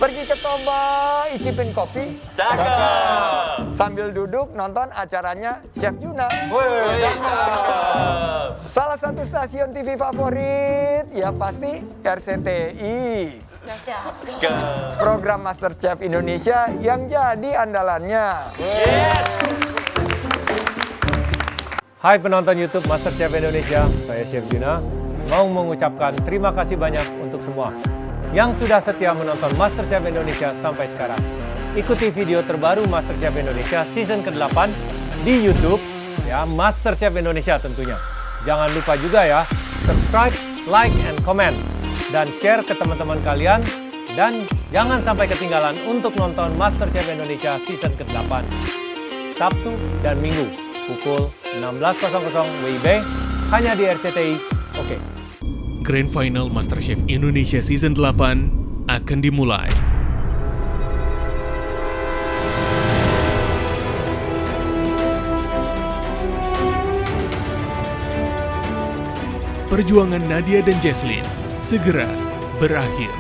Pergi ke Toba, icipin kopi. Cakep. Sambil duduk nonton acaranya Chef Juna. Woi, cakep. Salah satu stasiun TV favorit, ya pasti RCTI. Udah cakep. Cakep. Program MasterChef Indonesia yang jadi andalannya. Yes. Hai penonton YouTube MasterChef Indonesia, saya Chef Juna. Mau mengucapkan terima kasih banyak untuk semua yang sudah setia menonton MasterChef Indonesia sampai sekarang. Ikuti video terbaru MasterChef Indonesia season ke-8 di YouTube, ya, MasterChef Indonesia tentunya. Jangan lupa juga ya, subscribe, like, and comment, dan share ke teman-teman kalian. Dan jangan sampai ketinggalan untuk nonton MasterChef Indonesia season ke-8, Sabtu dan Minggu, pukul 16.00 WIB, hanya di RCTI. Oke. Grand Final MasterChef Indonesia Season 8 akan dimulai. Perjuangan Nadia dan Jesslyn segera berakhir.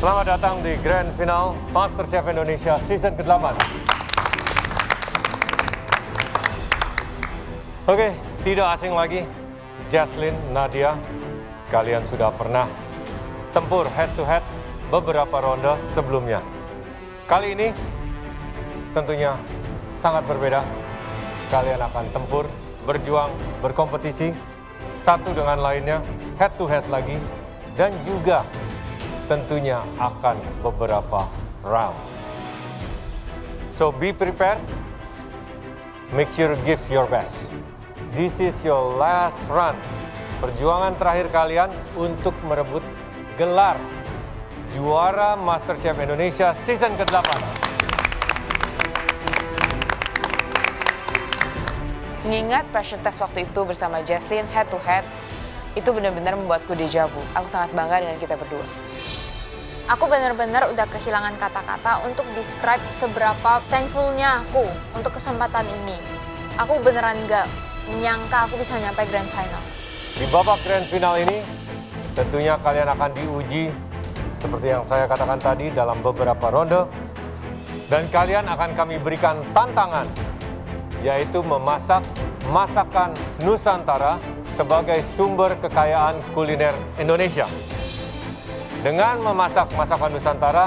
Selamat datang di Grand Final MasterChef Indonesia season ke-8. Oke, tidak asing lagi, Jesslyn, Nadia, kalian sudah pernah tempur head-to-head beberapa ronde sebelumnya. Kali ini tentunya sangat berbeda. Kalian akan tempur, berjuang, berkompetisi, satu dengan lainnya, head-to-head lagi, dan juga tentunya akan beberapa round. So be prepared, make sure give your best. This is your last run. Perjuangan terakhir kalian untuk merebut gelar juara MasterChef Indonesia season ke-8. Mengingat pressure test waktu itu bersama Jesslyn head to head, itu benar-benar membuatku deja vu. Aku sangat bangga dengan kita berdua. Aku benar-benar udah kehilangan kata-kata untuk describe seberapa thankfulnya aku untuk kesempatan ini. Aku beneran gak menyangka aku bisa nyampe grand final. Di babak grand final ini, tentunya kalian akan diuji seperti yang saya katakan tadi dalam beberapa ronde. Dan kalian akan kami berikan tantangan, yaitu memasak masakan Nusantara sebagai sumber kekayaan kuliner Indonesia. Dengan memasak masakan Nusantara,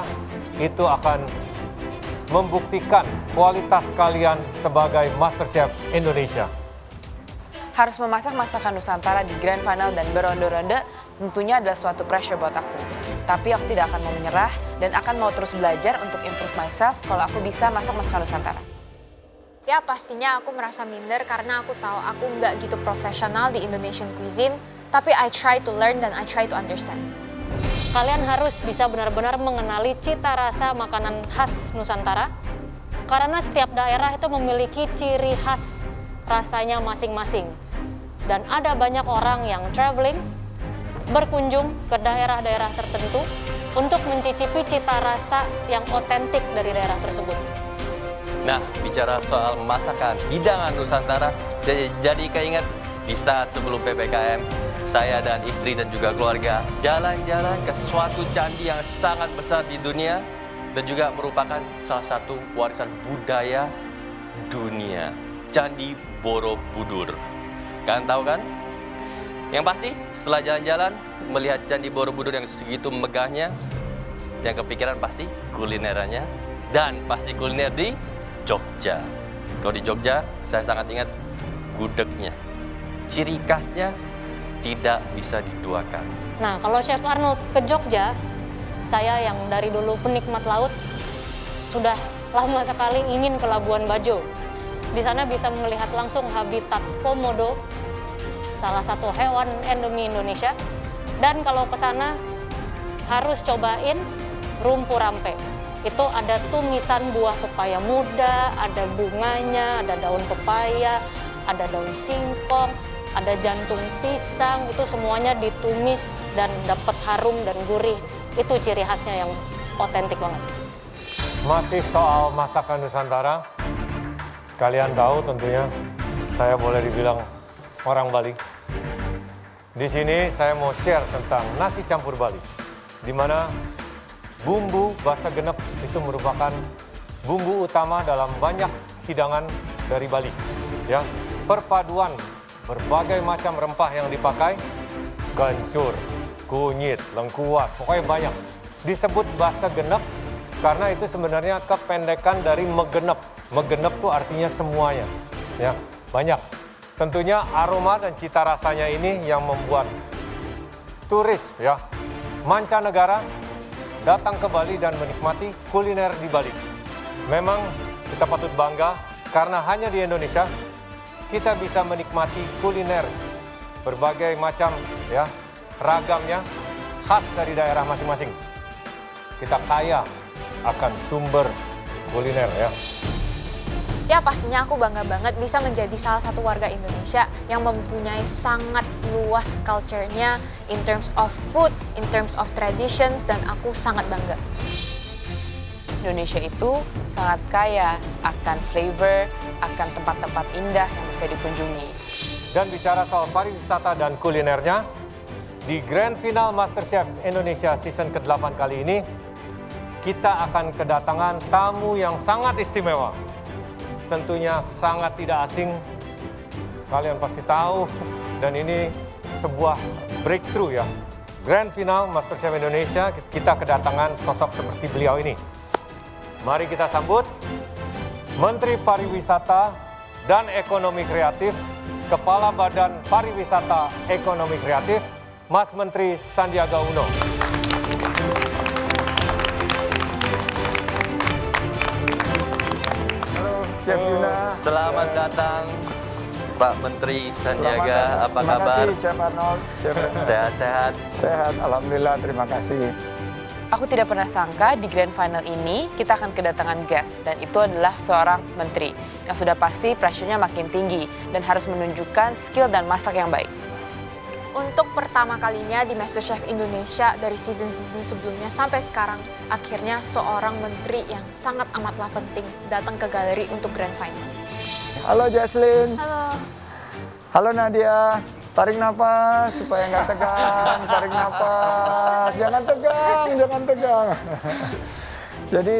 itu akan membuktikan kualitas kalian sebagai MasterChef Indonesia. Harus memasak masakan Nusantara di grand final dan beronde-ronde tentunya adalah suatu pressure buat aku. Tapi aku tidak akan mau menyerah dan akan mau terus belajar untuk improve myself kalau aku bisa masak masakan Nusantara. Ya pastinya aku merasa minder karena aku tahu aku nggak gitu profesional di Indonesian cuisine, tapi I try to learn dan I try to understand. Kalian harus bisa benar-benar mengenali cita rasa makanan khas Nusantara, karena setiap daerah itu memiliki ciri khas rasanya masing-masing. Dan ada banyak orang yang traveling, berkunjung ke daerah-daerah tertentu untuk mencicipi cita rasa yang otentik dari daerah tersebut. Nah, bicara soal masakan hidangan Nusantara, jadi keinget di saat sebelum PPKM, saya dan istri dan juga keluarga jalan-jalan ke suatu candi yang sangat besar di dunia dan juga merupakan salah satu warisan budaya dunia, Candi Borobudur. Kalian tahu kan? Yang pasti setelah jalan-jalan melihat Candi Borobudur yang segitu megahnya, yang kepikiran pasti kulinerannya dan pasti kuliner di Jogja. Kalau di Jogja, saya sangat ingat gudegnya. Ciri khasnya tidak bisa diduakan. Nah, kalau Chef Arnold ke Jogja, saya yang dari dulu penikmat laut, sudah lama sekali ingin ke Labuan Bajo. Di sana bisa melihat langsung habitat komodo, salah satu hewan endemi Indonesia, Dan kalau ke sana harus cobain rumpu rampe. Itu ada tumisan buah pepaya muda, ada bunganya, ada daun pepaya, ada daun singkong, ada jantung pisang, itu semuanya ditumis dan dapat harum dan gurih. Itu ciri khasnya yang otentik banget. Masih soal masakan Nusantara, kalian tahu tentunya saya boleh dibilang orang Bali. Di sini saya mau share tentang nasi campur Bali, di mana bumbu basa genep itu merupakan bumbu utama dalam banyak hidangan dari Bali. Ya, perpaduan berbagai macam rempah yang dipakai, gancur, kunyit, lengkuas, pokoknya banyak. Disebut basa genep karena itu sebenarnya kependekan dari megenep. Megenep itu artinya semuanya. Ya, banyak. Tentunya aroma dan cita rasanya ini yang membuat turis ya mancanegara datang ke Bali dan menikmati kuliner di Bali. Memang kita patut bangga karena hanya di Indonesia kita bisa menikmati kuliner berbagai macam ya ragamnya khas dari daerah masing-masing. Kita kaya akan sumber kuliner ya. Ya pastinya aku bangga banget bisa menjadi salah satu warga Indonesia yang mempunyai sangat luas culture-nya in terms of food, in terms of traditions, dan aku sangat bangga. Indonesia itu sangat kaya akan flavor, akan tempat-tempat indah yang bisa dikunjungi. Dan bicara soal pariwisata dan kulinernya, di Grand Final MasterChef Indonesia Season ke-8 kali ini, kita akan kedatangan tamu yang sangat istimewa. Tentunya sangat tidak asing, kalian pasti tahu, dan ini sebuah breakthrough ya. Grand Final MasterChef Indonesia, kita kedatangan sosok seperti beliau ini. Mari kita sambut Menteri Pariwisata dan Ekonomi Kreatif, Kepala Badan Pariwisata Ekonomi Kreatif, Mas Menteri Sandiaga Uno. Chef Yuna. Selamat datang Pak Menteri Sandiaga, apa kabar? Terima kasih Chef Arnold. Chef Sehat-sehat. Sehat, alhamdulillah, terima kasih. Aku tidak pernah sangka di Grand Final ini kita akan kedatangan guest, dan itu adalah seorang menteri yang sudah pasti pressure-nya makin tinggi dan harus menunjukkan skill dan masak yang baik. Untuk pertama kalinya di MasterChef Indonesia dari season-season sebelumnya sampai sekarang, akhirnya seorang menteri yang sangat amatlah penting datang ke galeri untuk Grand Final. Halo Jaslyn. Halo. Halo Nadia. Tarik napas supaya nggak tegang. Tarik napas. Jangan tegang, jangan tegang. Jadi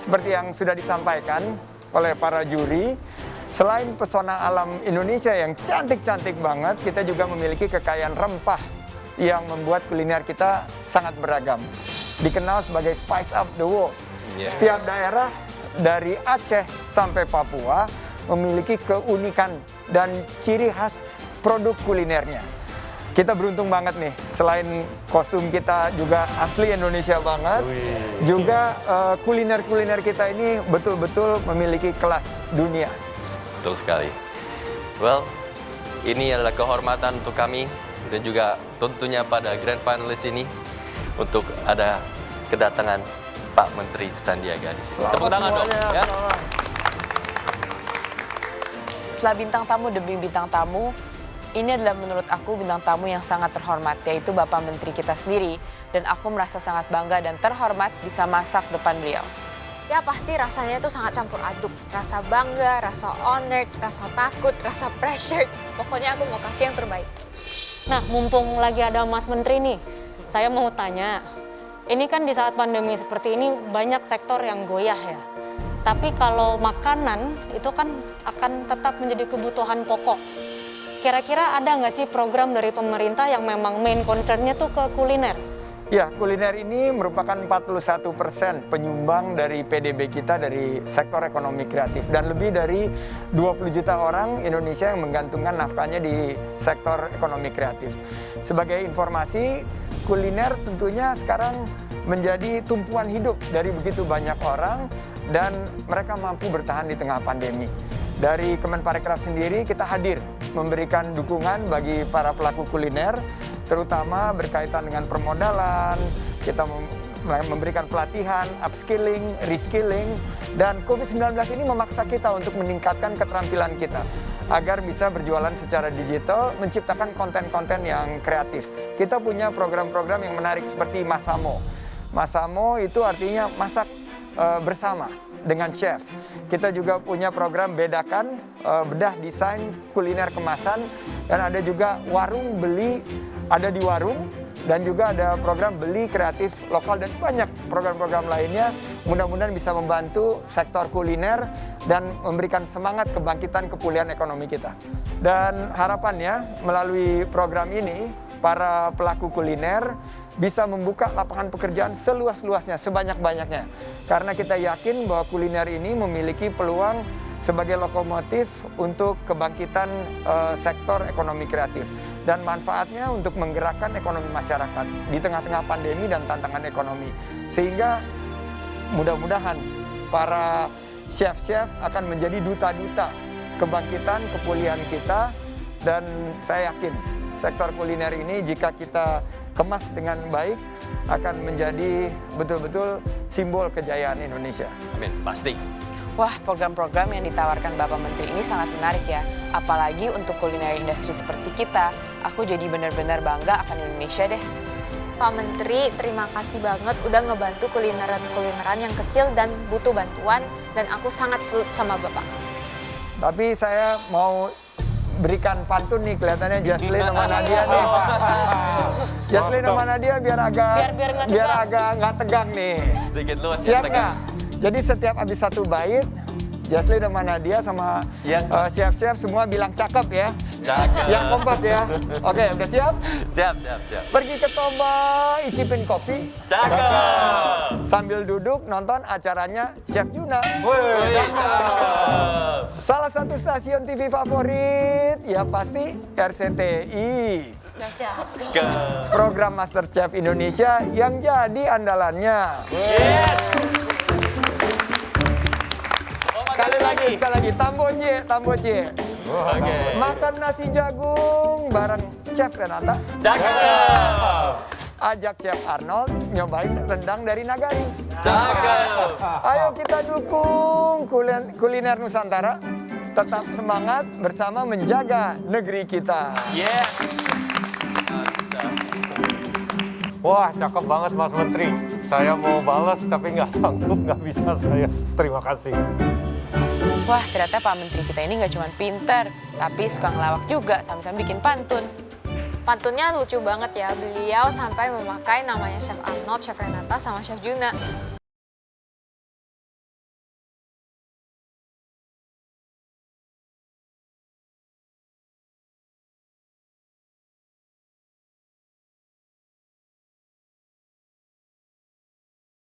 seperti yang sudah disampaikan oleh para juri, selain pesona alam Indonesia yang cantik-cantik banget, kita juga memiliki kekayaan rempah yang membuat kuliner kita sangat beragam. Dikenal sebagai Spice Up the World. Yes. Setiap daerah dari Aceh sampai Papua memiliki keunikan dan ciri khas produk kulinernya. Kita beruntung banget nih, selain kostum kita juga asli Indonesia banget, juga kuliner-kuliner kita ini betul-betul memiliki kelas dunia. Betul sekali. Well, ini adalah kehormatan untuk kami dan juga tentunya pada Grand Finalist ini untuk ada kedatangan Pak Menteri Sandiaga di sini. Tepuk tangan dong. Ya. Setelah bintang tamu demi bintang tamu, ini adalah menurut aku bintang tamu yang sangat terhormat, yaitu Bapak Menteri kita sendiri. Dan aku merasa sangat bangga dan terhormat bisa masak depan beliau. Ya pasti rasanya itu sangat campur aduk. Rasa bangga, rasa honored, rasa takut, rasa pressure. Pokoknya aku mau kasih yang terbaik. Nah, mumpung lagi ada Mas Menteri nih, saya mau tanya, ini kan di saat pandemi seperti ini banyak sektor yang goyah ya. Tapi kalau makanan itu kan akan tetap menjadi kebutuhan pokok. Kira-kira ada nggak sih program dari pemerintah yang memang main concern-nya tuh ke kuliner? Ya, kuliner ini merupakan 41% penyumbang dari PDB kita dari sektor ekonomi kreatif. Dan lebih dari 20 juta orang Indonesia yang menggantungkan nafkahnya di sektor ekonomi kreatif. Sebagai informasi, kuliner tentunya sekarang menjadi tumpuan hidup dari begitu banyak orang dan mereka mampu bertahan di tengah pandemi. Dari Kemenparekraf sendiri kita hadir memberikan dukungan bagi para pelaku kuliner, terutama berkaitan dengan permodalan, kita memberikan pelatihan, upskilling, reskilling, dan COVID-19 ini memaksa kita untuk meningkatkan keterampilan kita agar bisa berjualan secara digital, menciptakan konten-konten yang kreatif. Kita punya program-program yang menarik seperti Masamo. Masamo itu artinya masak bersama dengan chef. Kita juga punya program Bedakan, bedah desain kuliner kemasan, dan ada juga warung beli, ada di warung, dan juga ada program beli kreatif lokal dan banyak program-program lainnya. Mudah-mudahan bisa membantu sektor kuliner dan memberikan semangat kebangkitan kepulihan ekonomi kita. Dan harapannya melalui program ini, para pelaku kuliner bisa membuka lapangan pekerjaan seluas-luasnya, sebanyak-banyaknya. Karena kita yakin bahwa kuliner ini memiliki peluang sebagai lokomotif untuk kebangkitan sektor ekonomi kreatif. Dan manfaatnya untuk menggerakkan ekonomi masyarakat di tengah-tengah pandemi dan tantangan ekonomi. Sehingga mudah-mudahan para chef-chef akan menjadi duta-duta kebangkitan kepulihan kita. Dan saya yakin sektor kuliner ini jika kita kemas dengan baik akan menjadi betul-betul simbol kejayaan Indonesia. Amin, pasti. Wah, program-program yang ditawarkan Bapak Menteri ini sangat menarik ya. Apalagi untuk kuliner industri seperti kita, aku jadi benar-benar bangga akan Indonesia deh. Pak Menteri, terima kasih banget udah ngebantu kulineran-kulineran yang kecil dan butuh bantuan, dan aku sangat salut sama Bapak. Tapi saya mau berikan pantun nih, kelihatannya Jaslyn sama Nadia nih. Jaslyn sama Nadia biar agak nggak tegang nih. Sedikit luas. Siap nggak? Jadi setiap habis satu bait, Jaslyn sama Nadia sama chef-chef semua bilang cakep ya. Cakep. Yang kompak ya. Oke, udah siap? Siap. Pergi ke Toba, icipin kopi. Cakep. Sambil duduk nonton acaranya Chef Juna. Salah satu stasiun TV favorit, ya pasti RCTI. Cakep. Program MasterChef Indonesia yang jadi andalannya. Sekali lagi, Tambo Cie. Oke. Makan nasi jagung bareng Chef Renata. Cakep. Ajak Chef Arnold nyobain rendang dari Nagari. Cakep. Ayo kita dukung kuliner Nusantara. Tetap semangat bersama menjaga negeri kita. Yeah. Wah, cakep banget Mas Menteri. Saya mau balas tapi nggak sanggup, nggak bisa saya. Terima kasih. Wah, ternyata Pak Menteri kita ini nggak cuma pinter, tapi suka ngelawak juga, sampai-sampai bikin pantun. Pantunnya lucu banget ya, beliau sampai memakai namanya Chef Arnold, Chef Renata, sama Chef Juna.